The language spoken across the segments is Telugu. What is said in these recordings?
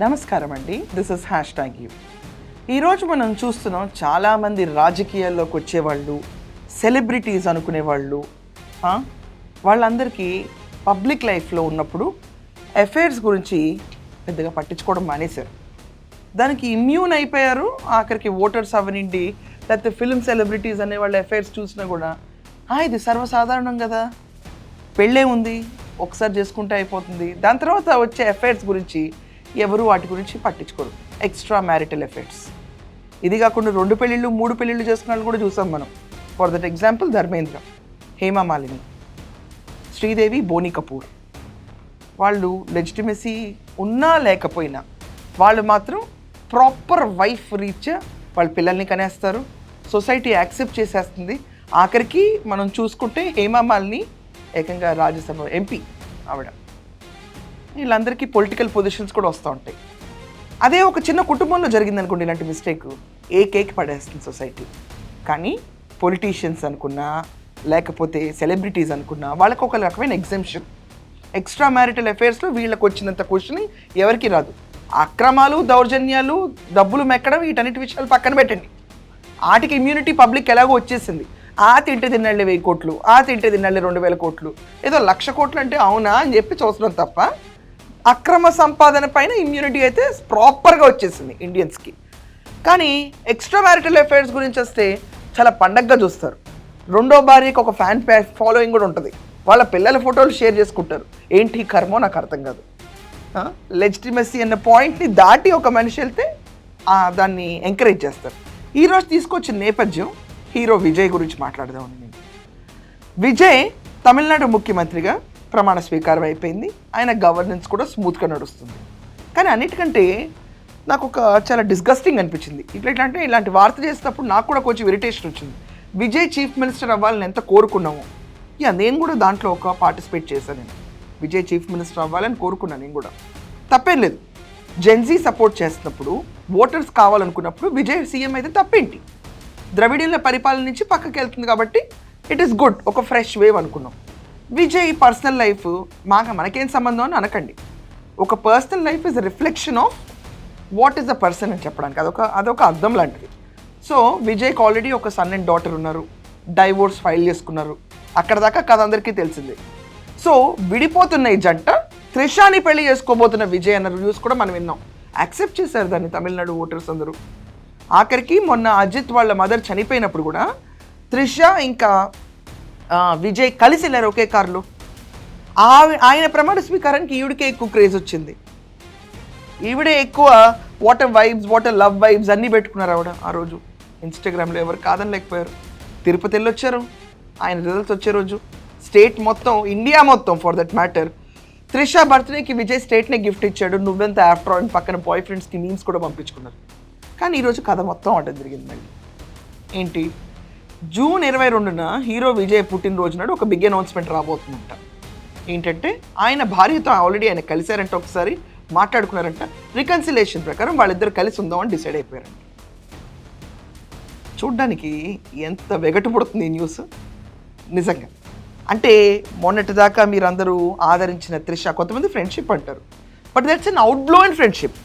నమస్కారం అండి, దిస్ ఇస్ #యూ. ఈరోజు మనం చూస్తున్నాం చాలామంది రాజకీయాల్లోకి వచ్చేవాళ్ళు, సెలబ్రిటీస్ అనుకునేవాళ్ళు, వాళ్ళందరికీ పబ్లిక్ లైఫ్లో ఉన్నప్పుడు అఫైర్స్ గురించి పెద్దగా పట్టించుకోవడం మానేశారు. దానికి ఇమ్యూన్ అయిపోయారు. ఆఖరికి ఓటర్స్ అవనండి, లేకపోతే ఫిల్మ్ సెలబ్రిటీస్ అనే వాళ్ళ అఫైర్స్ చూసినా కూడా ఇది సర్వసాధారణం కదా, పెళ్ళే ఉంది, ఒకసారి చేసుకుంటే అయిపోతుంది. దాని తర్వాత వచ్చే అఫైర్స్ గురించి ఎవరు వాటి గురించి పట్టించుకోరు. Extra marital affairs. ఇది కాకుండా 2 పెళ్ళిళ్ళు 3 పెళ్ళిళ్ళు చేసుకున్న వాళ్ళు కూడా చూసాం మనం. For that example Dharmendra, Hema Malini, Sridevi, Boney Kapoor. వాళ్ళు లెజిటిమసీ ఉన్నా లేకపోయినా వాళ్ళు మాత్రం ప్రాపర్ వైఫ్ రీచ్ వాళ్ళ పిల్లల్ని కనేస్తారు. సొసైటీ యాక్సెప్ట్ చేసేస్తుంది. ఆఖరికి మనం చూసుకుంటే హేమమాలిని ఏకంగా రాజ్యసభ ఎంపీ ఆవిడ. వీళ్ళందరికీ పొలిటికల్ పొజిషన్స్ కూడా వస్తూ ఉంటాయి. అదే ఒక చిన్న కుటుంబంలో జరిగిందనుకోండి ఇలాంటి మిస్టేక్, కేక్ పడేస్తుంది సొసైటీ. కానీ పొలిటీషియన్స్ అనుకున్నా, లేకపోతే సెలబ్రిటీస్ అనుకున్నా, వాళ్ళకి ఒక రకమైన ఎగ్జెంప్షన్. ఎక్స్ట్రా మ్యారిటల్ అఫైర్స్లో వీళ్ళకి వచ్చినంత క్వశ్చనింగ్ ఎవరికి రాదు. అక్రమాలు, దౌర్జన్యాలు, డబ్బులు మెక్కడం, వీటన్నిటి విషయాలు పక్కన పెట్టండి. వాటికి ఇమ్యూనిటీ పబ్లిక్ ఎలాగో వచ్చేసింది. తింటే తిన్నాళ్ళే 1000 కోట్లు, తింటే తిన్నాళ్ళే 2000 కోట్లు, ఏదో 1,00,000 కోట్లు అంటే అవునా అని చెప్పి చూస్తున్నాం తప్ప అక్రమ సంపాదన పైన ఇమ్యూనిటీ అయితే ప్రాపర్గా వచ్చేసింది ఇండియన్స్కి. కానీ ఎక్స్ట్రా మ్యారిటల్ అఫైర్స్ గురించి వస్తే చాలా పండగగా చూస్తారు. రెండో భార్యకి ఒక ఫ్యాన్ ఫాలోయింగ్ కూడా ఉంటుంది. వాళ్ళ పిల్లల ఫోటోలు షేర్ చేసుకుంటారు. ఏంటి కర్మో నాకు అర్థం కాదు. లెజిటిమసీ అన్న పాయింట్ని దాటి ఒక మనిషి వెళ్తే దాన్ని ఎంకరేజ్ చేస్తారు. ఈరోజు తీసుకొచ్చిన నేపథ్యం హీరో విజయ్ గురించి మాట్లాడదామని. నేను విజయ్ తమిళనాడు ముఖ్యమంత్రిగా ప్రమాణ స్వీకారం అయిపోయింది. ఆయన గవర్నెన్స్ కూడా స్మూత్గా నడుస్తుంది. కానీ అన్నిటికంటే నాకు ఒక చాలా డిస్గస్టింగ్ అనిపించింది. ఇట్లా అంటే ఇలాంటి వార్త చేసేటప్పుడు నాకు కూడా కొంచెం ఇరిటేషన్ వచ్చింది. విజయ్ చీఫ్ మినిస్టర్ అవ్వాలని ఎంత కోరుకున్నామో, నేను కూడా దాంట్లో ఒక పార్టిసిపేట్ చేశాను. నేను విజయ్ చీఫ్ మినిస్టర్ అవ్వాలని కోరుకున్నాను. నేను కూడా తప్పేం లేదు. జెన్జీ సపోర్ట్ చేస్తున్నప్పుడు, ఓటర్స్ కావాలనుకున్నప్పుడు విజయ్ సీఎం అయితే తప్పేంటి? ద్రవిడియన్ల పరిపాలన నుంచి పక్కకి వెళ్తుంది కాబట్టి ఇట్ ఈస్ గుడ్, ఒక ఫ్రెష్ వేవ్ అనుకున్నాం. విజయ్ పర్సనల్ లైఫ్ మనకేం సంబంధం అని అనకండి. ఒక personal life is reflection of what is the person అని చెప్పడానికి అదొక అర్థం లాంటిది. సో విజయ్కి ఆల్రెడీ ఒక సన్ అండ్ డాటర్ ఉన్నారు, డైవోర్స్ ఫైల్ చేసుకున్నారు. అక్కడ దాకా కథ అందరికీ తెలిసిందే. సో విడిపోతున్న ఈ జంట త్రిషాని పెళ్లి చేసుకోబోతున్న విజయ్ అన్న రివ్యూస్ కూడా మనం విన్నాం. యాక్సెప్ట్ చేశారు దాన్ని తమిళనాడు ఓటర్స్ అందరూ. ఆఖరికి మొన్న అజిత్ వాళ్ళ మదర్ చనిపోయినప్పుడు కూడా త్రిష ఇంకా విజయ్ కలిసి వెళ్ళారు ఒకే కారులో. ఆయన ప్రమాణ స్వీకారానికి ఈవిడికే ఎక్కువ క్రేజ్ వచ్చింది. ఈవిడే ఎక్కువ water vibes, water love vibes అన్నీ పెట్టుకున్నారు ఆవిడ ఆ రోజు ఇన్స్టాగ్రామ్లో. ఎవరు కాదని లేకపోయారు. తిరుపతి వెళ్ళొచ్చారు ఆయన రిజల్ట్స్ వచ్చే రోజు. స్టేట్ మొత్తం, ఇండియా మొత్తం ఫర్ దట్ మ్యాటర్, త్రిష బర్త్డేకి విజయ్ స్టేట్నే గిఫ్ట్ ఇచ్చాడు. నువ్వెంత ఆఫ్టర్ ఆల్ పక్కన బాయ్ ఫ్రెండ్స్కి మీమ్స్ కూడా పంపించుకున్నారు. కానీ ఈరోజు కథ మొత్తం అడ్డం జరిగింది. మళ్ళీ ఏంటి, జూన్ 22న హీరో విజయ్ పుట్టినరోజు నాడు ఒక బిగ్ అనౌన్స్మెంట్ రాబోతుందంట. ఏంటంటే ఆయన భార్యతో ఆల్రెడీ ఆయన కలిశారంట, ఒకసారి మాట్లాడుకున్నారంట. రికన్సిలేషన్ ప్రకారం వాళ్ళిద్దరు కలిసి ఉందామని డిసైడ్ అయిపోయారంట. చూడ్డానికి ఎంత వెగటు పడుతుంది ఈ న్యూస్ నిజంగా. అంటే మొన్నటిదాకా మీరందరూ ఆదరించిన త్రిష, కొంతమంది ఫ్రెండ్షిప్ అంటారు, but that's an out blown friendship.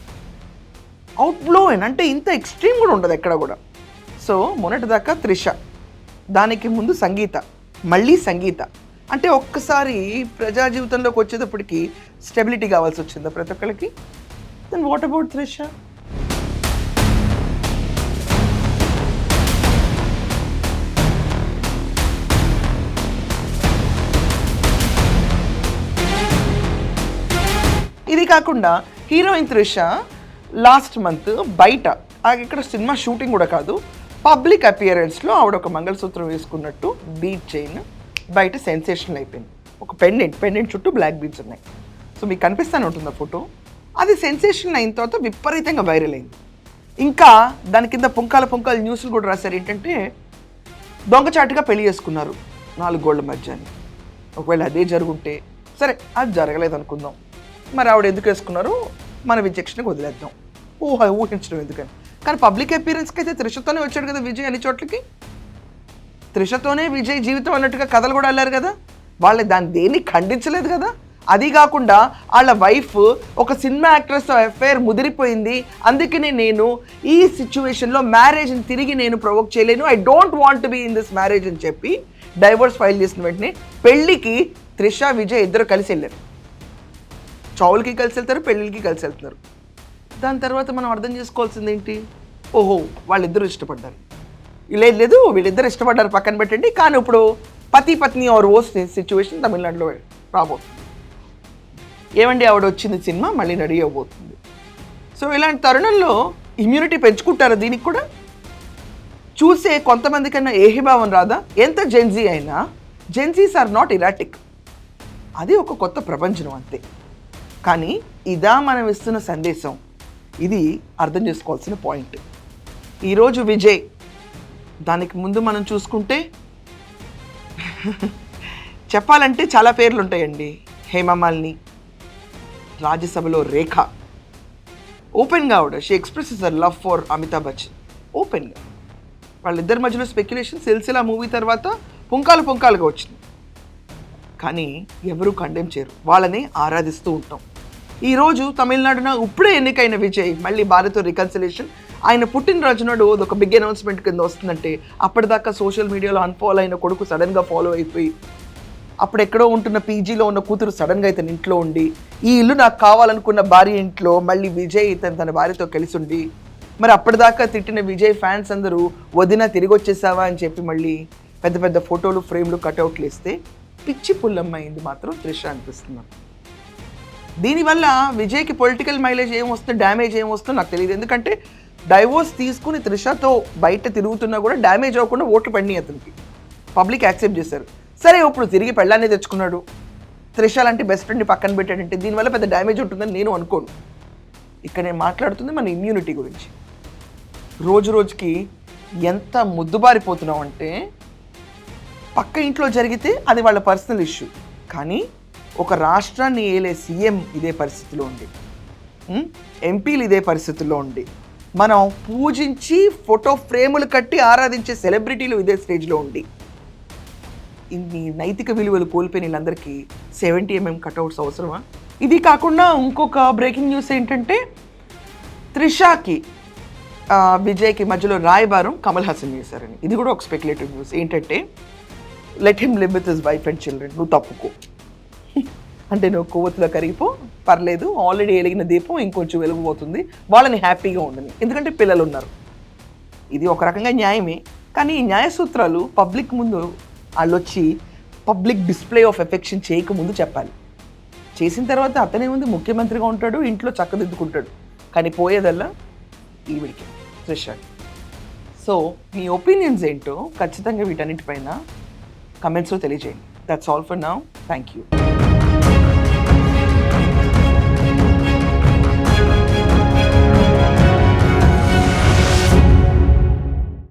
Out blown అంటే ఇంత ఎక్స్ట్రీమ్ కూడా ఉండదు ఎక్కడ కూడా. సో మొన్నటిదాకా త్రిష, దానికి ముందు సంగీత, మళ్ళీ సంగీత. అంటే ఒక్కసారి ప్రజా జీవితంలోకి వచ్చేటప్పటికి స్టెబిలిటీ కావాల్సి వచ్చిందా ప్రతి ఒక్కరికి? Then what about Trisha? ఇది కాకుండా హీరోయిన్ త్రిష లాస్ట్ మంత్ బయట ఇక్కడ సినిమా షూటింగ్ కూడా కాదు, పబ్లిక్ అపియరెన్స్లో ఆవిడ ఒక మంగళసూత్రం వేసుకున్నట్టు బీట్ చైన్ బయట సెన్సేషనల్ అయిపోయింది. ఒక పెండెంట్ చుట్టూ బ్లాక్ బీడ్స్ ఉన్నాయి. సో మీకు కనిపిస్తూనే ఉంటుంది ఆ ఫోటో. అది సెన్సేషన్ అయిన తర్వాత విపరీతంగా వైరల్ అయింది. ఇంకా దాని కింద పుంకాల న్యూస్లు కూడా రాశారు. ఏంటంటే దొంగచాటుగా పెళ్లి చేసుకున్నారు 4 గోళ్ల మధ్య అని. ఒకవేళ అదే జరుగుంటే సరే, అది జరగలేదు అనుకుందాం, మరి ఆవిడ ఎందుకు వేసుకున్నారు మన విచక్షణకు వదిలేద్దాం, ఊహించడం ఎందుకని. కానీ పబ్లిక్ అపియరెన్స్కి అయితే త్రిషతోనే వచ్చాడు కదా విజయ్ అన్ని చోట్లకి. త్రిషతోనే విజయ్ జీవితం అన్నట్టుగా కథలు కూడా వెళ్ళారు కదా. వాళ్ళు దేన్ని ఖండించలేదు కదా. అది కాకుండా వాళ్ళ వైఫ్ ఒక సినిమా యాక్ట్రెస్తో అఫైర్ ముదిరిపోయింది, అందుకనే నేను ఈ సిచ్యువేషన్లో మ్యారేజ్ని తిరిగి నేను ప్రొవోక్ చేయలేను, I don't want to be in this marriage అని చెప్పి డైవర్స్ ఫైల్ చేసిన వెంటనే పెళ్ళికి త్రిష విజయ్ ఇద్దరు కలిసి వెళ్ళారు. చావులకి కలిసి వెళ్తారు, పెళ్ళిళ్ళకి కలిసి వెళ్తున్నారు. దాని తర్వాత మనం అర్థం చేసుకోవాల్సింది ఏంటి, ఓహో వాళ్ళిద్దరూ ఇష్టపడ్డారు, లేదు వీళ్ళిద్దరు ఇష్టపడ్డారు పక్కన పెట్టండి, కానీ ఇప్పుడు పతి పత్ని ఆర్ ఓ సిచ్యువేషన్ తమిళనాడులో రాబోతుంది. ఏమండి ఆవిడ వచ్చింది సినిమా మళ్ళీ రెడీ అవ్వబోతుంది. సో ఇలాంటి తరుణంలో ఇమ్యూనిటీ పెంచుకుంటారా దీనికి కూడా? చూసే కొంతమంది కన్నా ఏహిభావం రాదా? ఎంత జెన్జీ అయినా జెన్జీస్ ఆర్ నాట్ ఇరాటిక్, అది ఒక కొత్త ప్రపంచం అంతే. కానీ ఇదా మనం ఇస్తున్న సందేశం, ఇది అర్థం చేసుకోవాల్సిన పాయింట్. ఈరోజు విజయ్, దానికి ముందు మనం చూసుకుంటే చెప్పాలంటే చాలా పేర్లు ఉంటాయండి. హేమమాలిని, రాజ్యసభలో రేఖ, ఓపెన్గా ఆవిడ she expresses her love for Amitabh Bachchan ఓపెన్గా. వాళ్ళిద్దరి మధ్యలో స్పెక్యులేషన్ సిల్సిలా మూవీ తర్వాత పుంకాలుగా వచ్చింది, కానీ ఎవరూ కండెమ్ చేయరు, వాళ్ళని ఆరాధిస్తూ ఉంటాం. ఈరోజు తమిళనాడున ఇప్పుడే ఎన్నికైన విజయ్ మళ్ళీ భారత్తో రికన్సిలేషన్, ఆయన పుట్టినరోజు నాడు ఒక బిగ్ అనౌన్స్మెంట్ కింద వస్తుందంటే అప్పటిదాకా సోషల్ మీడియాలో అన్ఫాలో అయిన కొడుకు సడన్గా ఫాలో అయిపోయి, అప్పుడు ఎక్కడో ఉంటున్న పీజీలో ఉన్న కూతురు సడన్గా ఇతని ఇంట్లో ఉండి, ఈ ఇల్లు నాకు కావాలనుకున్న భార్య ఇంట్లో మళ్ళీ విజయ్ తన భార్యతో కలిసి ఉండి, మరి అప్పటిదాకా తిట్టిన విజయ్ ఫ్యాన్స్ అందరూ వదిన తిరిగి వచ్చేసావా అని చెప్పి మళ్ళీ పెద్ద పెద్ద ఫోటోలు ఫ్రేమ్లు కటౌట్లు ఇస్తే పిచ్చి పుల్లమ్మైంది మాత్రం త్రిష అనిపిస్తున్నాను. దీనివల్ల విజయ్కి పొలిటికల్ మైలేజ్ ఏమొస్తుంది, డ్యామేజ్ ఏమొస్తుందో నాకు తెలియదు. ఎందుకంటే డైవోర్స్ తీసుకుని త్రిషతో బయట తిరుగుతున్నా కూడా డ్యామేజ్ అవ్వకుండా ఓట్లు పడినాయి అతనికి, పబ్లిక్ యాక్సెప్ట్ చేశారు. సరే ఇప్పుడు తిరిగి పెళ్ళాన్ని తెచ్చుకున్నాడు, త్రిష లాంటి బెస్ట్ ఫ్రెండ్ని పక్కన పెట్టాడంటే దీనివల్ల పెద్ద డ్యామేజ్ ఉంటుందని నేను అనుకోను. ఇక్కడ నేను మాట్లాడుతుంది మన ఇమ్యూనిటీ గురించి. రోజు రోజుకి ఎంత ముద్దుబారిపోతున్నాం అంటే, పక్క ఇంట్లో జరిగితే అది వాళ్ళ పర్సనల్ ఇష్యూ, కానీ ఒక రాష్ట్రాన్ని ఏలే సీఎం ఇదే పరిస్థితిలో ఉండి, ఎంపీలు ఇదే పరిస్థితుల్లో ఉండి, మనం పూజించి ఫోటో ఫ్రేములు కట్టి ఆరాధించే సెలబ్రిటీలు ఇదే స్టేజ్లో ఉండి, ఇన్ని నైతిక విలువలు కోల్పోయిన వీళ్ళందరికీ 70mm కట్అవుట్స్ అవసరమా? ఇది కాకుండా ఇంకొక బ్రేకింగ్ న్యూస్ ఏంటంటే, త్రిషాకి విజయ్కి మధ్యలో రాయబారం కమల్ హాసన్ చేశారని. ఇది కూడా ఒక స్పెక్యులేటివ్ న్యూస్. ఏంటంటే, let him live with his wife and children, నువ్వు తప్పుకో అంటే నువ్వు కొవ్వొత్తులో కరిగిపో, పర్లేదు, ఆల్రెడీ వెలిగిన దీపం ఇంకొంచెం వెలిగిపోతుంది, వాళ్ళని హ్యాపీగా ఉండని, ఎందుకంటే పిల్లలు ఉన్నారు. ఇది ఒక రకంగా న్యాయమే, కానీ ఈ న్యాయ సూత్రాలు పబ్లిక్ ముందు వాళ్ళు వచ్చి పబ్లిక్ డిస్ప్లే ఆఫ్ ఎఫెక్షన్ చేయకముందు చెప్పాలి. చేసిన తర్వాత అతనే ముందు ముఖ్యమంత్రిగా ఉంటాడు, ఇంట్లో చక్కదిద్దుకుంటాడు, కానీ పోయేదల్లా ఈవిడికి, త్రిషకి. సో మీ ఒపీనియన్స్ ఏంటో ఖచ్చితంగా వీటన్నిటిపైన కమెంట్స్లో తెలియజేయండి. That's all for now. Thank you.